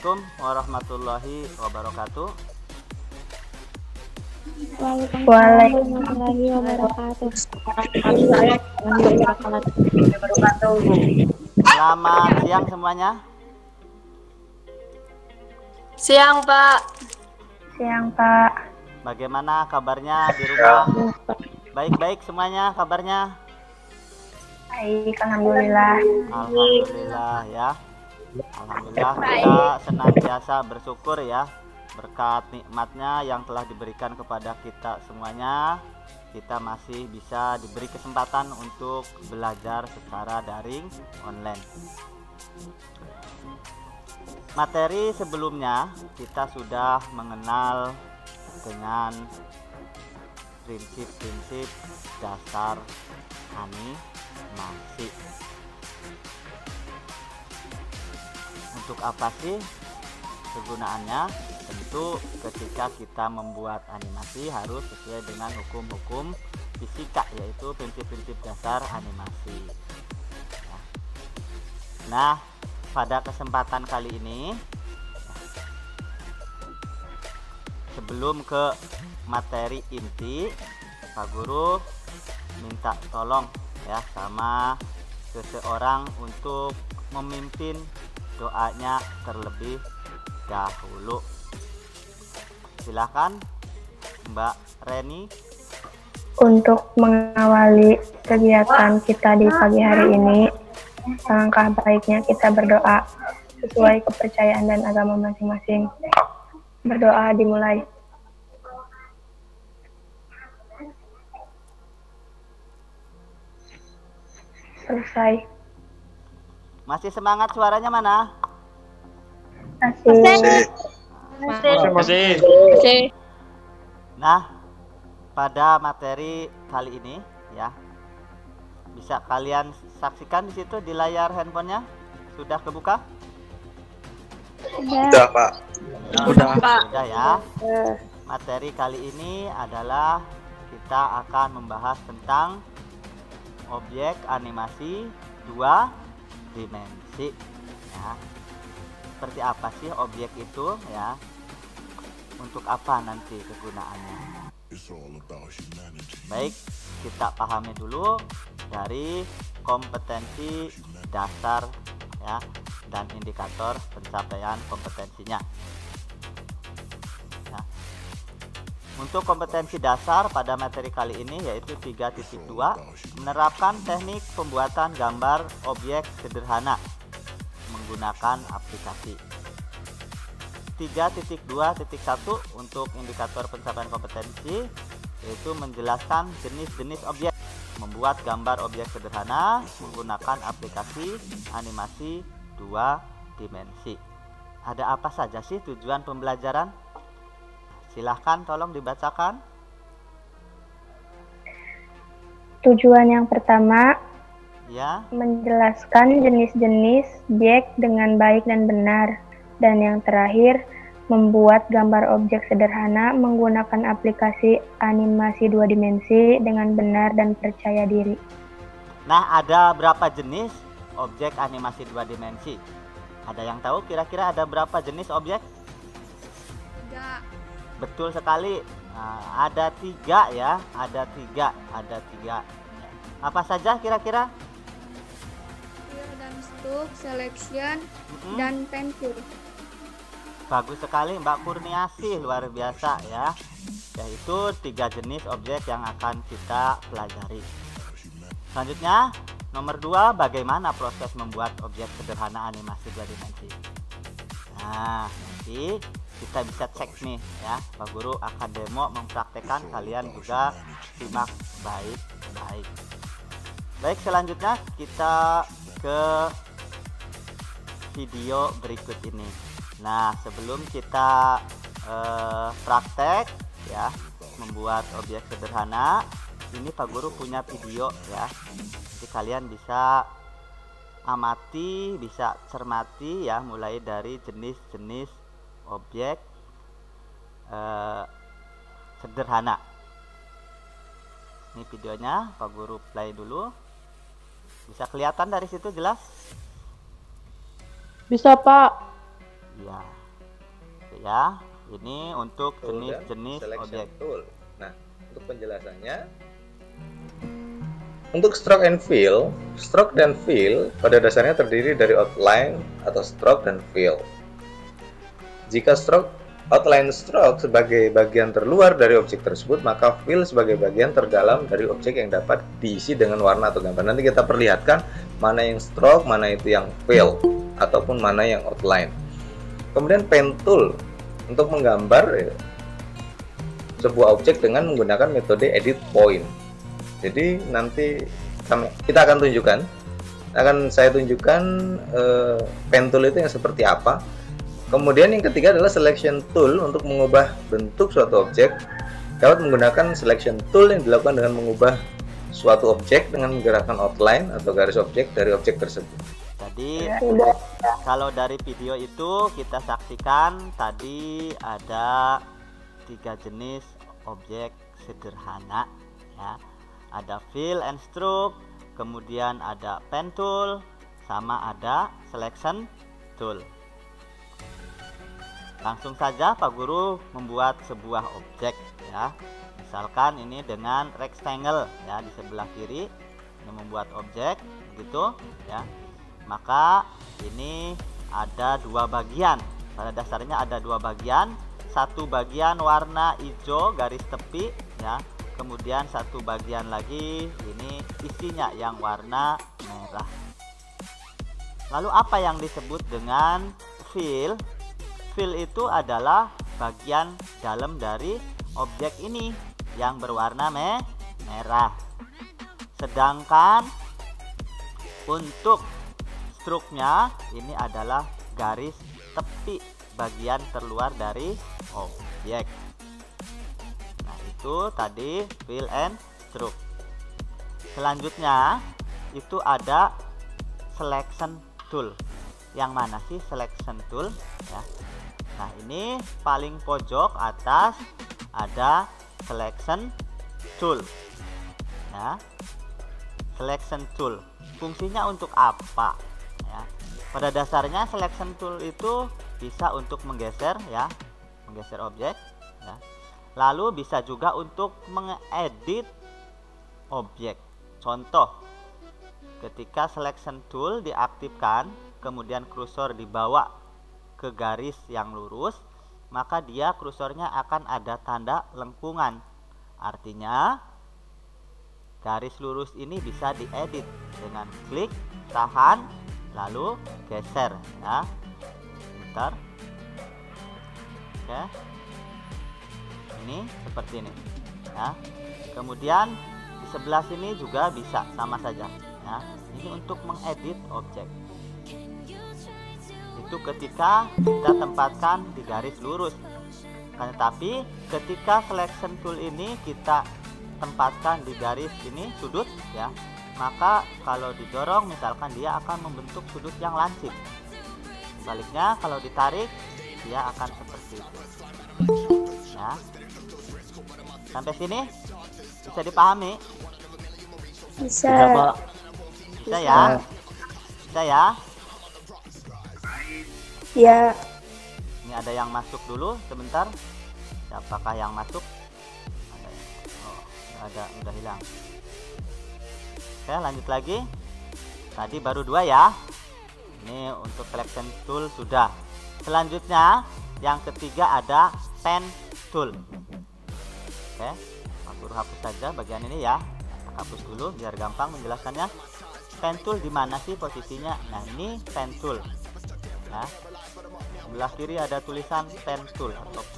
Assalamualaikum warahmatullahi wabarakatuh. Waalaikumsalam warahmatullahi wabarakatuh. Selamat siang semuanya. Siang, Pak. Siang, Pak. Bagaimana kabarnya di rumah? Baik-baik semuanya kabarnya? Baik, alhamdulillah. Alhamdulillah ya. Alhamdulillah kita senantiasa bersyukur ya berkat nikmatnya yang telah diberikan kepada kita semuanya. Kita masih bisa diberi kesempatan untuk belajar secara daring online. Materi sebelumnya kita sudah mengenal dengan prinsip-prinsip dasar animasi. Untuk apa sih kegunaannya? Tentu ketika kita membuat animasi harus sesuai dengan hukum-hukum fisika, yaitu prinsip-prinsip dasar animasi. Nah, pada kesempatan kali ini, sebelum ke materi inti, Pak Guru minta tolong ya sama seseorang untuk memimpin doanya terlebih dahulu. Silakan Mbak Reni. Untuk mengawali kegiatan kita di pagi hari ini, langkah baiknya kita berdoa sesuai kepercayaan dan agama masing-masing. Berdoa dimulai. Selesai. Masih semangat suaranya mana? Masih. Nah, pada materi kali ini ya, bisa kalian saksikan di situ di layar handphonenya sudah kebuka? Sudah, Pak. Sudah ya. Materi kali ini adalah kita akan membahas tentang objek animasi 2 dimensi ya. Seperti apa sih objek itu ya? Untuk apa nanti kegunaannya? Baik, kita pahami dulu dari kompetensi dasar ya dan indikator pencapaian kompetensinya. Nah, untuk kompetensi dasar pada materi kali ini yaitu 3.2, menerapkan teknik pembuatan gambar objek sederhana menggunakan aplikasi. 3.2.1 untuk indikator pencapaian kompetensi yaitu menjelaskan jenis-jenis objek, membuat gambar objek sederhana menggunakan aplikasi animasi 2 dimensi. Ada apa saja sih tujuan pembelajaran? Silahkan tolong dibacakan. Tujuan yang pertama, Ya. menjelaskan jenis-jenis objek dengan baik dan benar. Dan yang terakhir, membuat gambar objek sederhana menggunakan aplikasi animasi 2 dimensi dengan benar dan percaya diri. Nah, ada berapa jenis objek animasi 2 dimensi? Ada yang tahu kira-kira ada berapa jenis objek? 3. Betul sekali. Nah, ada 3 ya, ada 3. Apa saja kira-kira? Fill dan stroke, selection, dan pensil. Bagus sekali Mbak Kurniasih, luar biasa ya. Yaitu 3 jenis objek yang akan kita pelajari. Selanjutnya, nomor 2, bagaimana proses membuat objek sederhana animasi 2 dimensi. Nah, nanti kita bisa cek nih ya, Pak Guru akan demo mempraktekkan, kalian juga simak baik-baik. Baik, selanjutnya kita ke video berikut ini. Nah, sebelum kita praktek ya membuat objek sederhana, ini Pak Guru punya video ya. Jadi kalian bisa amati, bisa cermati ya, mulai dari jenis-jenis objek sederhana. Ini videonya, Pak Guru play dulu. Bisa kelihatan dari situ jelas? Bisa, Pak. Ya. ya. Ini untuk Tool dan jenis-jenis selection objek. tool. Nah, untuk penjelasannya, untuk stroke and fill pada dasarnya terdiri dari outline atau stroke dan fill. Jika outline stroke sebagai bagian terluar dari objek tersebut, maka fill sebagai bagian terdalam dari objek yang dapat diisi dengan warna atau gambar. Nanti kita perlihatkan mana yang stroke, mana itu yang fill, ataupun mana yang outline. Kemudian pen tool untuk menggambar sebuah objek dengan menggunakan metode edit point. Jadi nanti kita akan tunjukkan, saya tunjukkan pen tool itu yang seperti apa. Kemudian yang ketiga adalah selection tool untuk mengubah bentuk suatu objek. Dapat menggunakan selection tool yang dilakukan dengan mengubah suatu objek dengan menggerakkan outline atau garis objek dari objek tersebut. Tadi kalau dari video itu kita saksikan tadi ada 3 jenis objek sederhana ya. Ada fill and stroke, kemudian ada pen tool, sama ada selection tool. Langsung saja Pak Guru membuat sebuah objek ya. Misalkan ini dengan rectangle ya, di sebelah kiri ini membuat objek begitu ya. Maka ini ada 2 bagian. Pada dasarnya ada 2 bagian. Satu bagian warna hijau garis tepi ya. Kemudian satu bagian lagi ini isinya yang warna merah. Lalu apa yang disebut dengan fill? Fill itu adalah bagian dalam dari objek ini yang berwarna merah. Sedangkan untuk struknya ini adalah garis tepi bagian terluar dari objek. Nah, itu tadi fill and stroke. Selanjutnya itu ada selection tool. Yang mana sih selection tool ya? Nah, ini paling pojok atas ada selection tool ya. Selection tool fungsinya untuk apa ya? Pada dasarnya selection tool itu bisa untuk menggeser ya, menggeser objek ya. Lalu bisa juga untuk mengedit objek. Contoh, ketika selection tool diaktifkan kemudian kursor dibawa ke garis yang lurus, maka dia kursornya akan ada tanda lengkungan. Artinya garis lurus ini bisa diedit dengan klik, tahan, lalu geser ya. Bentar. Oke. Ini seperti ini ya. Kemudian di sebelah sini juga bisa sama saja ya. Ini untuk mengedit objek. Itu ketika kita tempatkan di garis lurus. Tetapi ketika selection tool ini kita tempatkan di garis ini sudut ya, maka kalau didorong misalkan dia akan membentuk sudut yang lancip. Sebaliknya kalau ditarik dia akan seperti itu ya. Sampai sini bisa dipahami? Bisa. Bisa ya? Bisa ya? Ya. Ini ada yang masuk dulu sebentar. Siapakah yang masuk? Ada. Oh, ada, udah hilang. Oke, lanjut lagi. Tadi baru 2 ya. Ini untuk selection tool sudah. Selanjutnya yang ketiga ada pen tool. Oke, Pak Guru hapus saja bagian ini ya. Hapus dulu biar gampang menjelaskannya. Pen tool di mana sih posisinya? Nah, ini pen tool. Ya. Sebelah kiri ada tulisan pen tool atau P.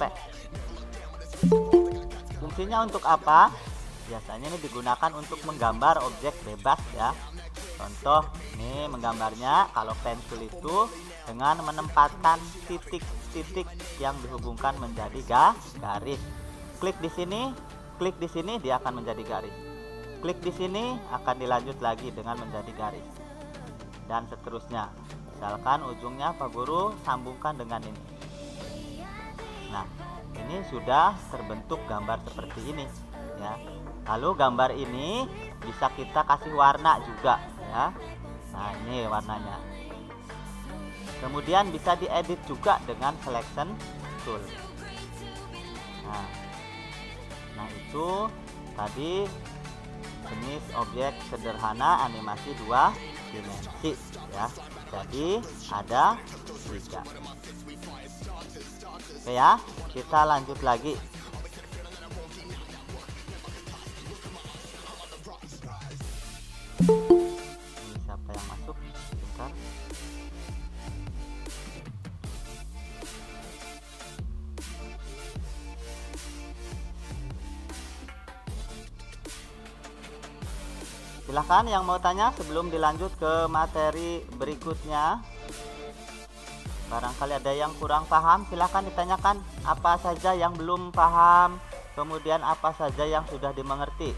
Fungsinya untuk apa? Biasanya ini digunakan untuk menggambar objek bebas ya. Contoh ini menggambarnya kalau pen tool itu dengan menempatkan titik-titik yang dihubungkan menjadi garis. Klik di sini dia akan menjadi garis. Klik di sini akan dilanjut lagi dengan menjadi garis. Dan seterusnya. Misalkan ujungnya Pak Guru sambungkan dengan ini. Nah, ini sudah terbentuk gambar seperti ini ya. Lalu gambar ini bisa kita kasih warna juga ya. Nah, ini warnanya. Kemudian bisa diedit juga dengan selection tool. Nah itu tadi jenis objek sederhana animasi 2 dimensi ya. Jadi ada 3. Oke ya, kita lanjut lagi. Ini siapa yang masuk? Bentar. Silahkan yang mau tanya sebelum dilanjut ke materi berikutnya. Barangkali ada yang kurang paham, silahkan ditanyakan apa saja yang belum paham, kemudian apa saja yang sudah dimengerti.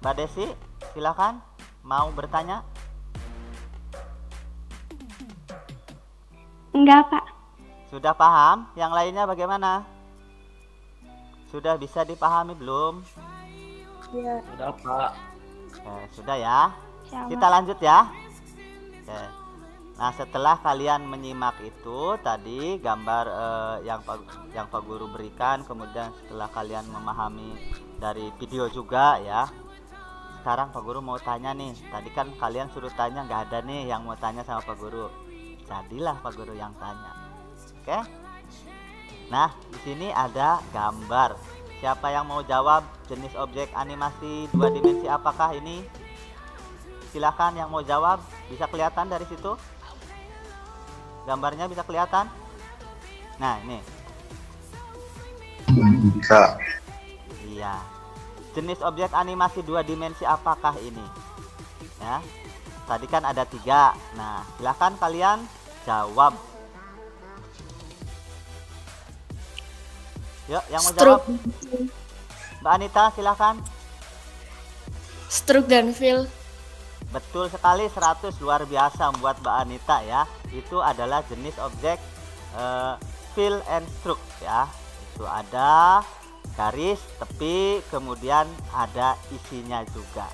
Mbak Desi, silahkan mau bertanya. Enggak, Pak. Sudah paham? Yang lainnya bagaimana? Sudah bisa dipahami belum? Ya. Sudah, Pak. Sudah ya. Insyaallah. Kita lanjut ya. Oke. Nah, setelah kalian menyimak itu tadi gambar yang Pak Guru berikan, kemudian setelah kalian memahami dari video juga ya. Sekarang Pak Guru mau tanya nih. Tadi kan kalian suruh tanya, nggak ada nih yang mau tanya sama Pak Guru. Jadilah Pak Guru yang tanya. Oke? Nah, di sini ada gambar. Siapa yang mau jawab jenis objek animasi 2 dimensi apakah ini? Silakan yang mau jawab. Bisa kelihatan dari situ? Gambarnya bisa kelihatan? Nah, ini. Bisa. Iya. Jenis objek animasi 2 dimensi apakah ini? Ya. Tadi kan ada 3. Nah, silakan kalian jawab. Yuk, yang mau jawab. Mbak Anita, silakan. Stroke dan fill. Betul sekali, 100, luar biasa buat Mbak Anita ya. Itu adalah jenis objek fill and stroke ya. Itu ada garis, tepi, kemudian ada isinya juga.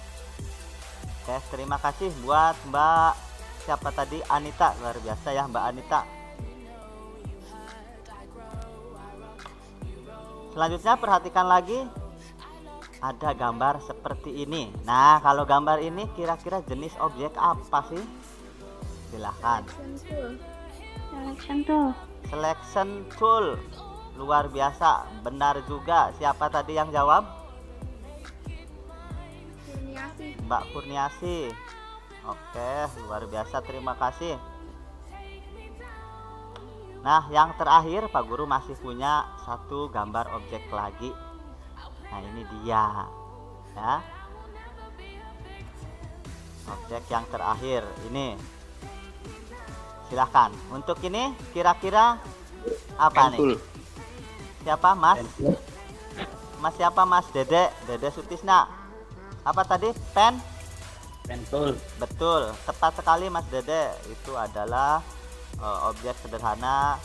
Oke, terima kasih buat Mbak siapa tadi, Anita, luar biasa ya Mbak Anita. Selanjutnya perhatikan lagi, ada gambar seperti ini. Nah, kalau gambar ini kira-kira jenis objek apa sih? Silahkan. Selection tool. Selection tool. Luar biasa, benar juga. Siapa tadi yang jawab? Kurniasi. Mbak Kurniasi. Oke, luar biasa, terima kasih. Nah, yang terakhir Pak Guru masih punya satu gambar objek lagi. Nah, ini dia ya. Objek yang terakhir ini. Silahkan. Untuk ini kira-kira apa nih? Siapa Mas? Mas siapa Mas? Dede Sutisna. Apa tadi? Pen tool. Betul, tepat sekali Mas Dede. Itu adalah objek sederhana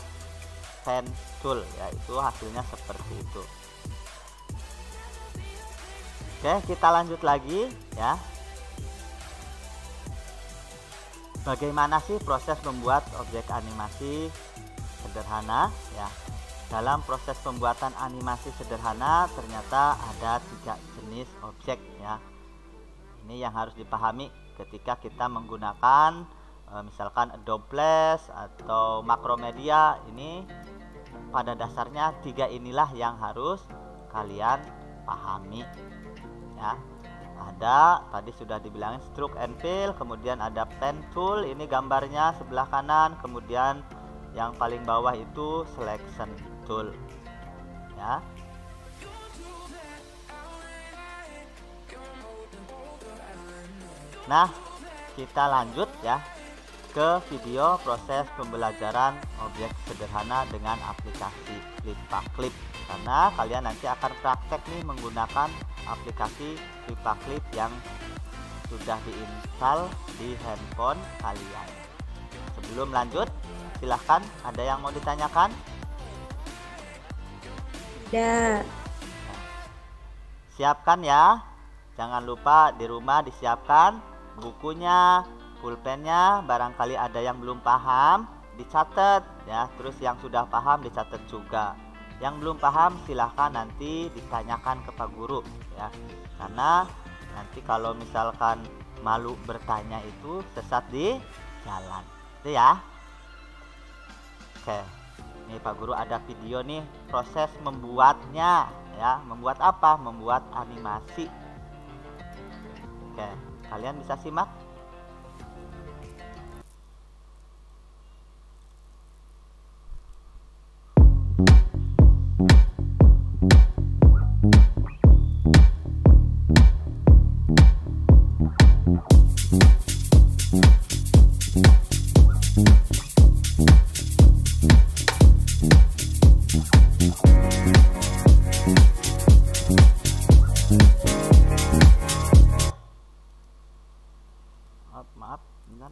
pen tool ya. Itu hasilnya seperti itu. Oke, kita lanjut lagi ya. Bagaimana sih proses membuat objek animasi sederhana ya? Dalam proses pembuatan animasi sederhana ternyata ada 3 jenis objek ya. Ini yang harus dipahami ketika kita menggunakan misalkan Adobe Flash atau Macromedia. Ini pada dasarnya 3 inilah yang harus kalian pahami ya. Ada tadi sudah dibilangin stroke and fill, kemudian ada pen tool, ini gambarnya sebelah kanan, kemudian yang paling bawah itu selection tool ya. Nah, kita lanjut ya ke video proses pembelajaran objek sederhana dengan aplikasi FlipaClip, karena kalian nanti akan praktek nih menggunakan aplikasi FlipaClip yang sudah diinstal di handphone kalian. Sebelum lanjut, silahkan ada yang mau ditanyakan? Ada. Siapkan ya, jangan lupa di rumah disiapkan bukunya, pulpennya. Barangkali ada yang belum paham, dicatat ya, terus yang sudah paham dicatat juga. Yang belum paham silahkan nanti ditanyakan ke Pak Guru ya, karena nanti kalau misalkan malu bertanya itu sesat di jalan itu ya. Oke, ini Pak Guru ada video nih proses membuatnya ya. Membuat apa? Membuat animasi. Oke, kalian bisa simak. Maaf, bentar.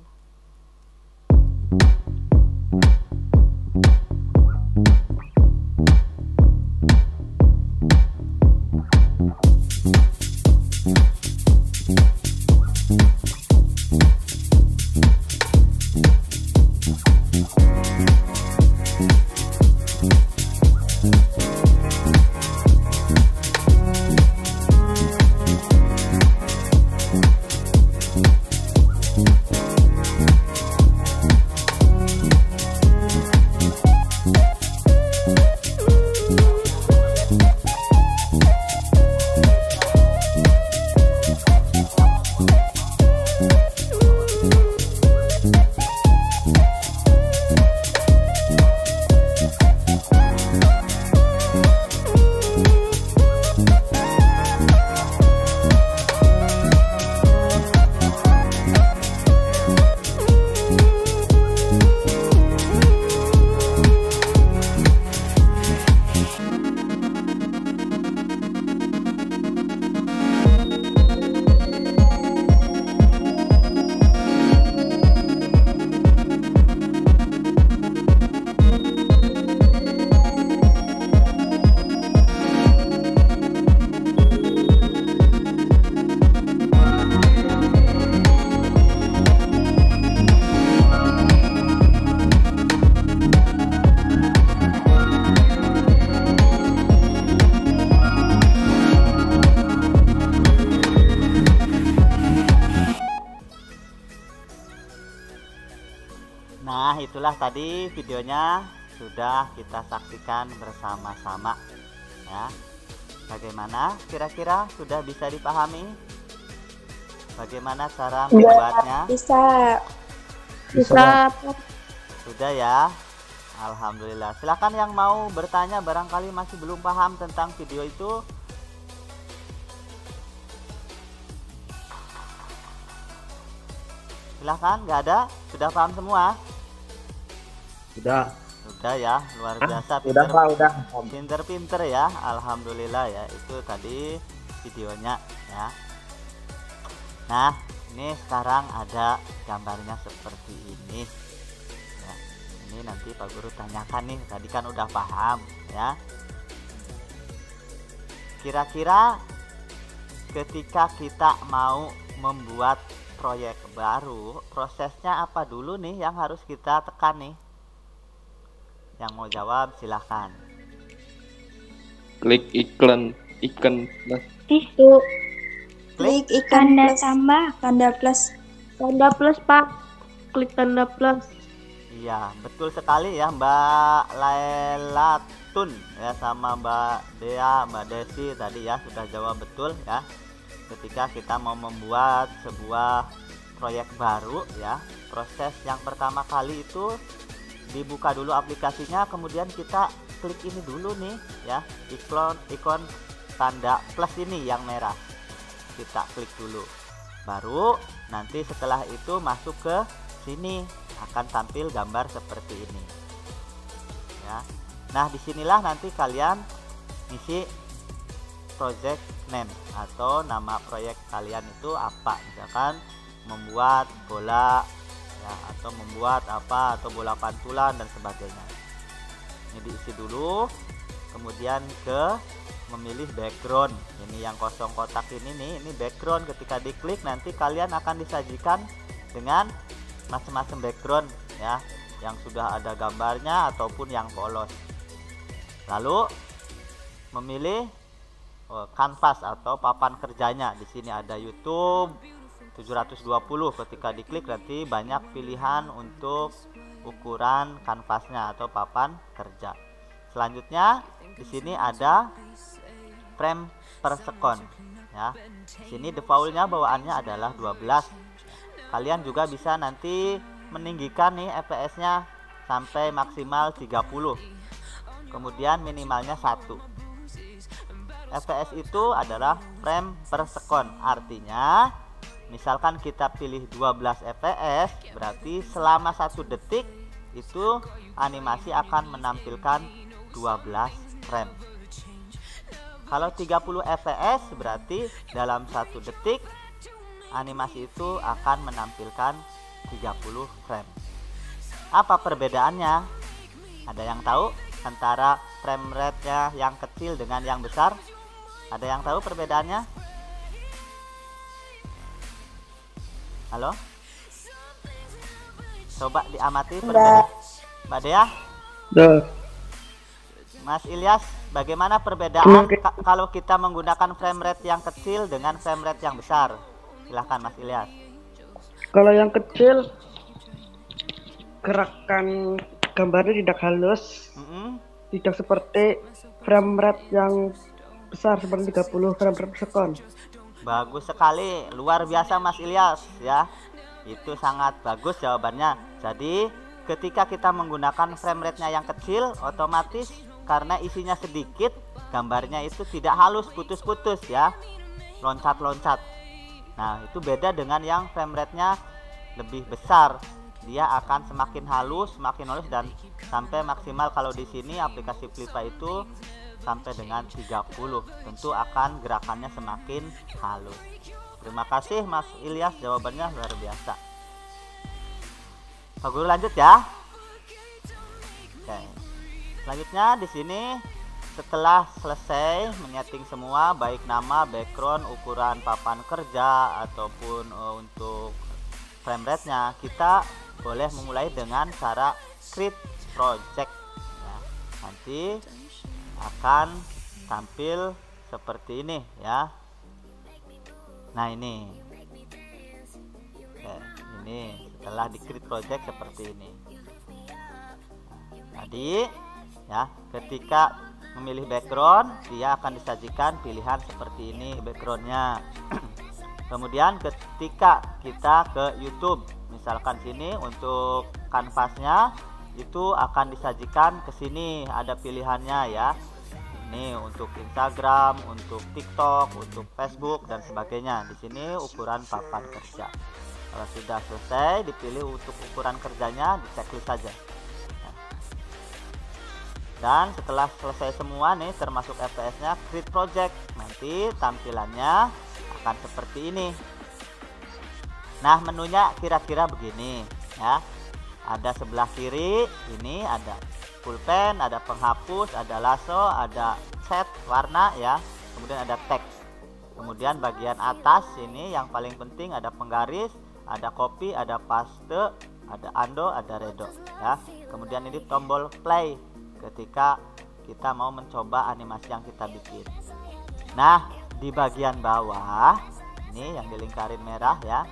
Nah, itulah tadi videonya sudah kita saksikan bersama-sama ya. Bagaimana kira-kira sudah bisa dipahami? Bagaimana cara membuatnya? Bisa. Sudah ya. Alhamdulillah. Silahkan yang mau bertanya barangkali masih belum paham tentang video itu. Silahkan, nggak ada? Sudah paham semua? Sudah ya, luar biasa. Pinter-pinter ya, alhamdulillah ya. Itu tadi videonya ya. Nah, ini sekarang ada gambarnya seperti ini ya. Ini nanti Pak Guru tanyakan nih, tadi kan udah paham ya. Kira-kira ketika kita mau membuat proyek baru, prosesnya apa dulu nih yang harus kita tekan nih? Yang mau jawab silahkan. klik icon plus. Itu. Klik tanda tambah. Tanda plus. Tanda plus, Pak. Klik tanda plus. Iya, betul sekali ya Mbak Lailatun ya, sama Mbak Dea, Mbak Desi tadi ya sudah jawab betul ya. Ketika kita mau membuat sebuah proyek baru ya, proses yang pertama kali itu dibuka dulu aplikasinya, kemudian kita klik ini dulu nih ya, ikon tanda plus ini yang merah, kita klik dulu, baru nanti setelah itu masuk ke sini akan tampil gambar seperti ini ya. Nah, disinilah nanti kalian isi project name atau nama proyek kalian itu apa, misalkan membuat bola ya, atau membuat apa, atau bola pantulan dan sebagainya. Ini diisi dulu, kemudian ke memilih background. Ini yang kosong kotak ini nih, ini background. Ketika diklik nanti kalian akan disajikan dengan macam-macam background ya. yang sudah ada gambarnya ataupun yang polos. Lalu memilih kanvas atau papan kerjanya. Di sini ada YouTube 720. Ketika diklik nanti banyak pilihan untuk ukuran kanvasnya atau papan kerja. Selanjutnya di sini ada frame per second ya. Di sini defaultnya bawaannya adalah 12. Kalian juga bisa nanti meninggikan nih fps-nya sampai maksimal 30. Kemudian minimalnya 1. fps itu adalah frame per second. Artinya misalkan kita pilih 12 fps, berarti selama 1 detik itu animasi akan menampilkan 12 frame. Kalau 30 fps berarti dalam 1 detik animasi itu akan menampilkan 30 frame. Apa perbedaannya? Ada yang tahu antara frame rate-nya yang kecil dengan yang besar? Ada yang tahu perbedaannya? Halo? Coba diamati perbedaan. Mbak Dea? Mas Ilyas, bagaimana perbedaan kalau kita menggunakan frame rate yang kecil dengan frame rate yang besar? Silahkan Mas Ilyas. Kalau yang kecil gerakan gambarnya tidak halus, tidak seperti frame rate yang besar seperti 30 frame per second. Bagus sekali, luar biasa Mas Ilyas ya. Itu sangat bagus jawabannya. Jadi ketika kita menggunakan frame rate-nya yang kecil, otomatis karena isinya sedikit, gambarnya itu tidak halus, putus-putus ya, loncat-loncat. Nah itu beda dengan yang frame rate-nya lebih besar. Dia akan semakin halus dan sampai maksimal kalau di sini aplikasi Flippa itu sampai dengan 30. Tentu akan gerakannya semakin halus. Terima kasih Mas Ilyas, jawabannya luar biasa. Pak Guru lanjut ya. Oke. Selanjutnya di sini setelah selesai menyeting semua baik nama, background, ukuran papan kerja ataupun untuk frame rate-nya, kita boleh memulai dengan cara create project. Ya, nanti akan tampil seperti ini ya. Nah ini. Oke, ini setelah di create project seperti ini. Tadi ya, ketika memilih background dia akan disajikan pilihan seperti ini backgroundnya. Kemudian ketika kita ke YouTube, misalkan sini untuk kanvasnya itu akan disajikan ke sini, ada pilihannya ya. Ini untuk Instagram, untuk TikTok, untuk Facebook dan sebagainya. Di sini ukuran papan kerja. Kalau sudah selesai dipilih untuk ukuran kerjanya, diceklis saja. Dan setelah selesai semua nih termasuk fps-nya, create project, nanti tampilannya akan seperti ini. Nah menunya kira-kira begini ya. Ada sebelah kiri ini ada pulpen, ada penghapus, ada lasso, ada set warna ya, kemudian ada teks. Kemudian bagian atas ini yang paling penting ada penggaris, ada copy, ada paste, ada undo, ada redo ya. Kemudian ini tombol play ketika kita mau mencoba animasi yang kita bikin. Nah di bagian bawah ini yang dilingkarin merah ya,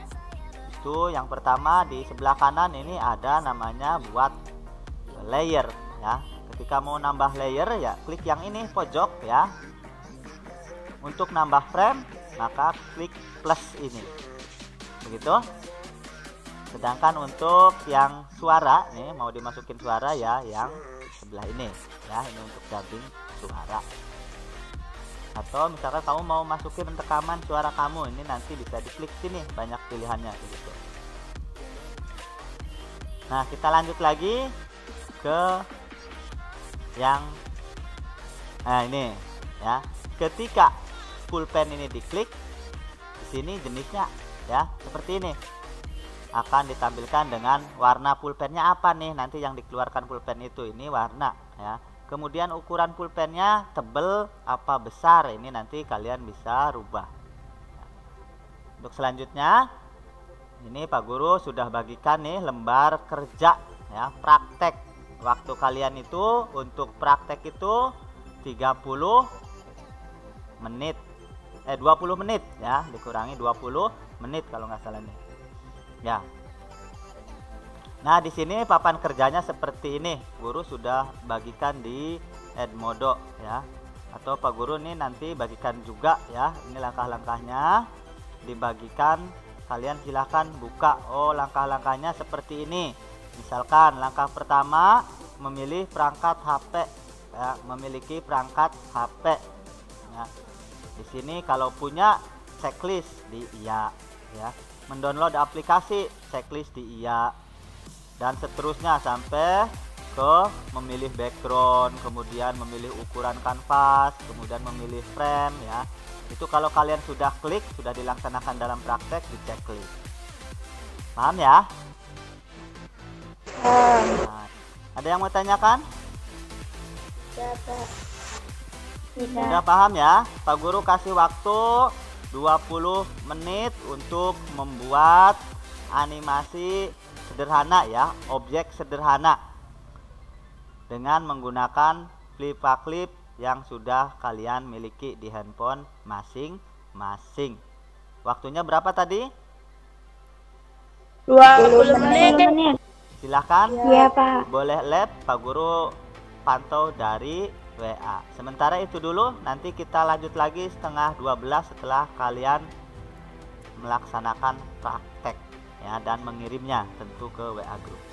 itu yang pertama di sebelah kanan ini ada namanya buat layer ya. Ketika mau nambah layer ya klik yang ini pojok ya. Untuk nambah frame maka klik plus ini, begitu. Sedangkan untuk yang suara nih, mau dimasukin suara ya yang sebelah ini ya, ini untuk dubbing suara. Atau misalkan kamu mau masukin rekaman suara kamu, ini nanti bisa diklik sini, banyak pilihannya begitu. Nah kita lanjut lagi ke yang ini ya. Ketika pulpen ini diklik, di sini jenisnya ya seperti ini, akan ditampilkan dengan warna pulpennya apa nih, nanti yang dikeluarkan pulpen itu ini warna ya. Kemudian ukuran pulpennya tebel apa besar, ini nanti kalian bisa rubah. Untuk selanjutnya ini Pak Guru sudah bagikan nih lembar kerja ya, praktek. Waktu kalian itu untuk praktek itu 30 menit 20 menit ya, dikurangi 20 menit kalau nggak salah nih ya. Nah, di sini papan kerjanya seperti ini. Guru sudah bagikan di Edmodo ya. Atau Pak Guru nih nanti bagikan juga ya. Ini langkah-langkahnya dibagikan. Kalian silahkan buka. Oh, langkah-langkahnya seperti ini. Misalkan langkah pertama memilih perangkat HP ya, memiliki perangkat HP ya. Di sini kalau punya checklist di iya ya. Mendownload aplikasi, checklist di iya. Dan seterusnya sampai ke memilih background, kemudian memilih ukuran kanvas, kemudian memilih frame ya. Itu kalau kalian sudah klik, sudah dilaksanakan dalam praktek di checklist. Paham ya? Nah, ada yang mau tanyakan? Sudah paham ya? Pak Guru kasih waktu 20 menit untuk membuat animasi sederhana ya, objek sederhana dengan menggunakan flip-clip yang sudah kalian miliki di handphone masing-masing. Waktunya berapa tadi? 20 menit. Silahkan. Iya, Pak. Boleh lab, Pak Guru pantau dari WA. Sementara itu dulu, nanti kita lanjut lagi setengah 12 setelah kalian melaksanakan praktek ya, dan mengirimnya tentu ke WA Group.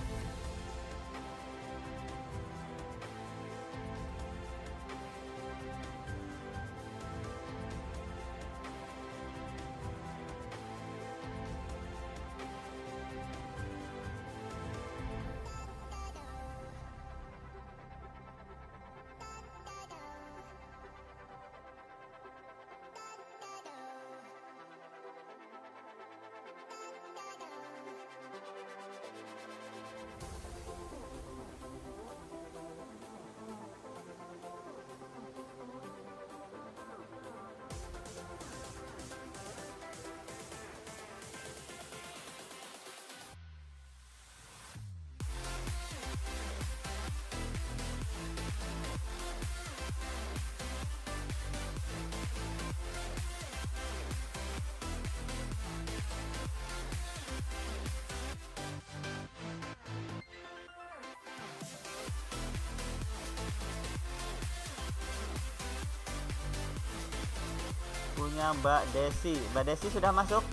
Punya Mbak Desi. Mbak Desi sudah masuk?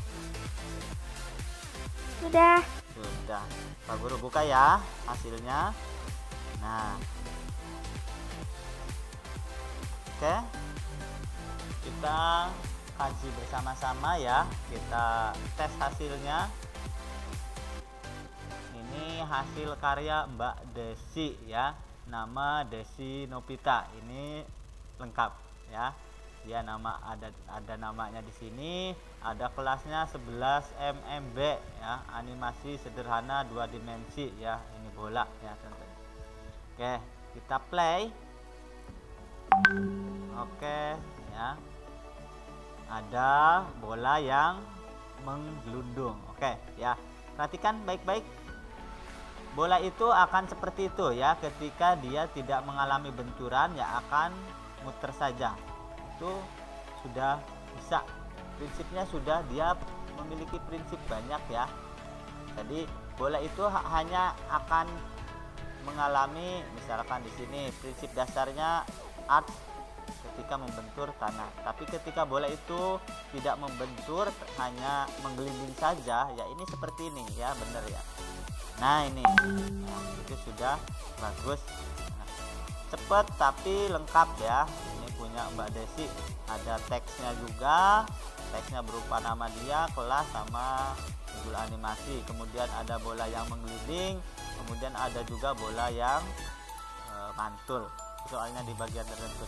Sudah. Sudah. Pak Guru buka ya hasilnya. Nah, oke, kita kaji bersama-sama ya. Kita tes hasilnya. Ini hasil karya Mbak Desi ya. Nama Desi Nopita. Ini lengkap ya. Dia ada namanya di sini, ada kelasnya 11 MMB ya, animasi sederhana 2 dimensi ya. Ini bola ya, teman-teman. Oke, kita play. Oke ya. Ada bola yang menggelundung. Oke ya. Perhatikan baik-baik. Bola itu akan seperti itu ya, ketika dia tidak mengalami benturan ya akan muter saja. Itu sudah bisa, prinsipnya sudah, dia memiliki prinsip banyak ya. Jadi bola itu hanya akan mengalami, misalkan di sini prinsip dasarnya art ketika membentur tanah, tapi ketika bola itu tidak membentur, hanya menggelinding saja ya, ini seperti ini ya, bener ya. Nah ini nah, itu sudah bagus. Nah, cepet tapi lengkap ya. Punya Mbak Desi, ada teksnya juga, teksnya berupa nama dia, kelas sama judul animasi, kemudian ada bola yang menggelinding, kemudian ada juga bola yang mantul, soalnya di bagian tertentu.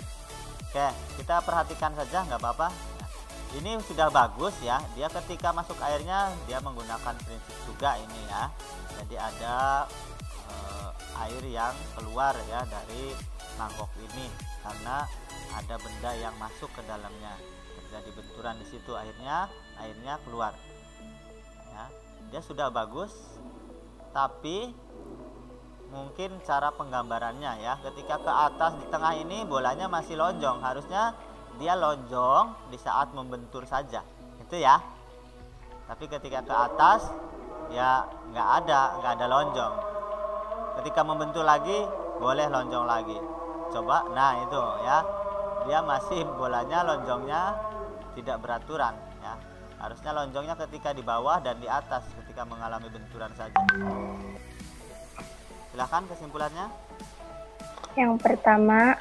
Oke, kita perhatikan saja, nggak apa-apa. Nah, ini sudah bagus ya, dia ketika masuk airnya dia menggunakan prinsip juga ini ya, jadi ada air yang keluar ya dari mangkok ini karena ada benda yang masuk ke dalamnya, terjadi benturan di situ, airnya keluar ya. Dia sudah bagus, tapi mungkin cara penggambarannya ya. Ketika ke atas di tengah ini bolanya masih lonjong, harusnya dia lonjong di saat membentur saja, itu ya. Tapi ketika ke atas ya nggak ada lonjong. Ketika membentur lagi boleh lonjong lagi. Coba, nah itu ya, dia masih bolanya lonjongnya tidak beraturan ya. Harusnya lonjongnya ketika di bawah dan di atas ketika mengalami benturan saja. Silahkan kesimpulannya. Yang pertama,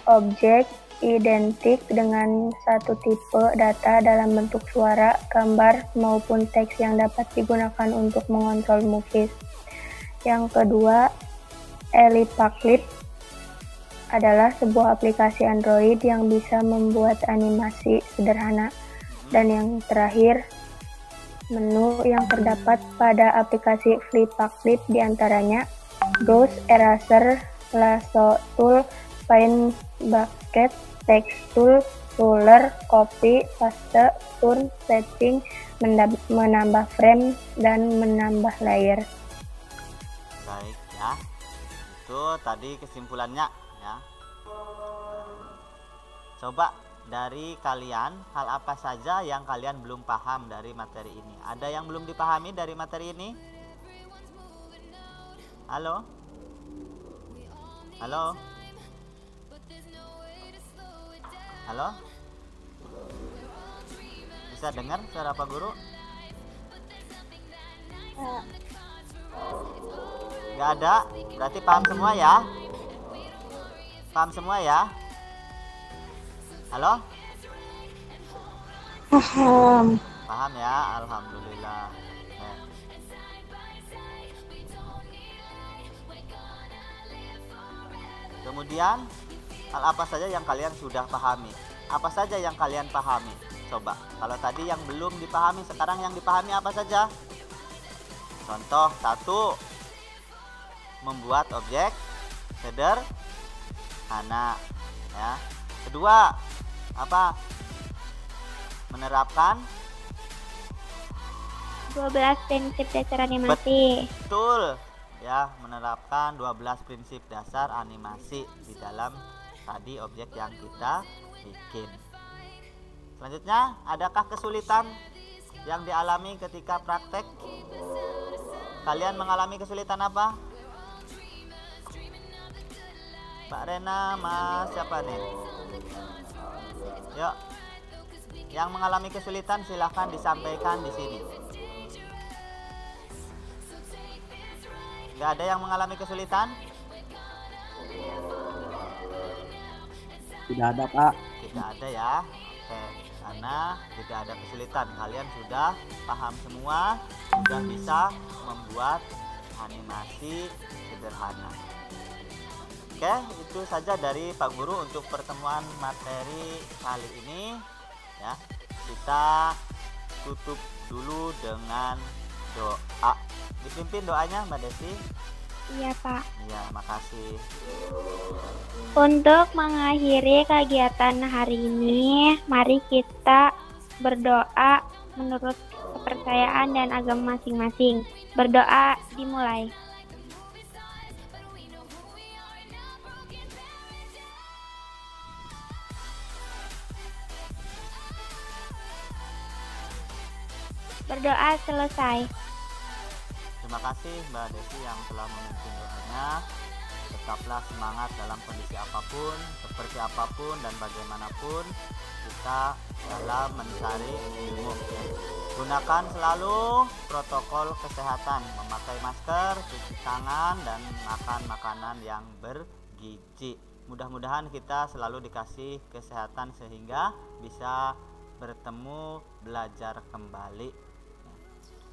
objek identik dengan satu tipe data dalam bentuk suara, gambar, maupun teks yang dapat digunakan untuk mengontrol movies. Yang kedua, Elipaclip adalah sebuah aplikasi Android yang bisa membuat animasi sederhana. Dan yang terakhir, menu yang terdapat pada aplikasi Flipaclip diantaranya Brush, Eraser, Lasso Tool, Paint Bucket, Text Tool, Ruler, Copy, Paste, Turn, Setting, menambah frame, dan menambah layer. Baik ya, itu tadi kesimpulannya ya. Coba dari kalian, hal apa saja yang kalian belum paham dari materi ini? Ada yang belum dipahami dari materi ini? Halo? Halo? Halo? Bisa dengar suara Pak Guru? Nggak ada? Berarti paham semua ya? Paham semua ya? Halo? Paham. Paham ya? Alhamdulillah. Kemudian, hal apa saja yang kalian sudah pahami? Apa saja yang kalian pahami? Coba, kalau tadi yang belum dipahami, sekarang yang dipahami apa saja? Contoh 1, membuat objek sederhana ya. Kedua, apa? Menerapkan 12 prinsip dasar animasi. Betul ya, menerapkan 12 prinsip dasar animasi di dalam tadi objek yang kita bikin. Selanjutnya, adakah kesulitan yang dialami ketika praktek? Kalian mengalami kesulitan apa? Mbak Rena, Mas siapa nih? Yuk, yang mengalami kesulitan silahkan disampaikan di sini. Gak ada yang mengalami kesulitan? Tidak ada, Pak. Tidak ada ya. Oke, karena tidak ada kesulitan. Kalian sudah paham semua, sudah bisa membuat animasi sederhana. Oke, itu saja dari Pak Guru untuk pertemuan materi kali ini ya. Kita tutup dulu dengan doa. Dipimpin doanya Mbak Desi. Iya, Pak. Iya, makasih. Untuk mengakhiri kegiatan hari ini, mari kita berdoa menurut kepercayaan dan agama masing-masing. Berdoa dimulai. Berdoa selesai. Terima kasih Mbak Desi yang telah memimpin doanya. Tetaplah semangat dalam kondisi apapun, seperti apapun dan bagaimanapun kita dalam mencari ilmu. Gunakan selalu protokol kesehatan, memakai masker, cuci tangan, dan makan makanan yang bergizi. Mudah-mudahan kita selalu dikasih kesehatan sehingga bisa bertemu, belajar kembali.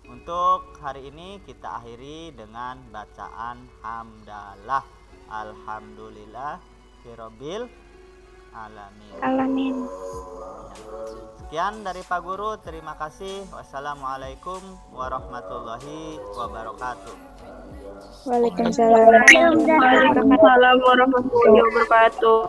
Untuk hari ini kita akhiri dengan bacaan hamdalah. Alhamdulillah Rabbil alamin. Alamin. Sekian dari Pak Guru, terima kasih. Wassalamualaikum warahmatullahi wabarakatuh. Waalaikumsalam warahmatullahi wabarakatuh.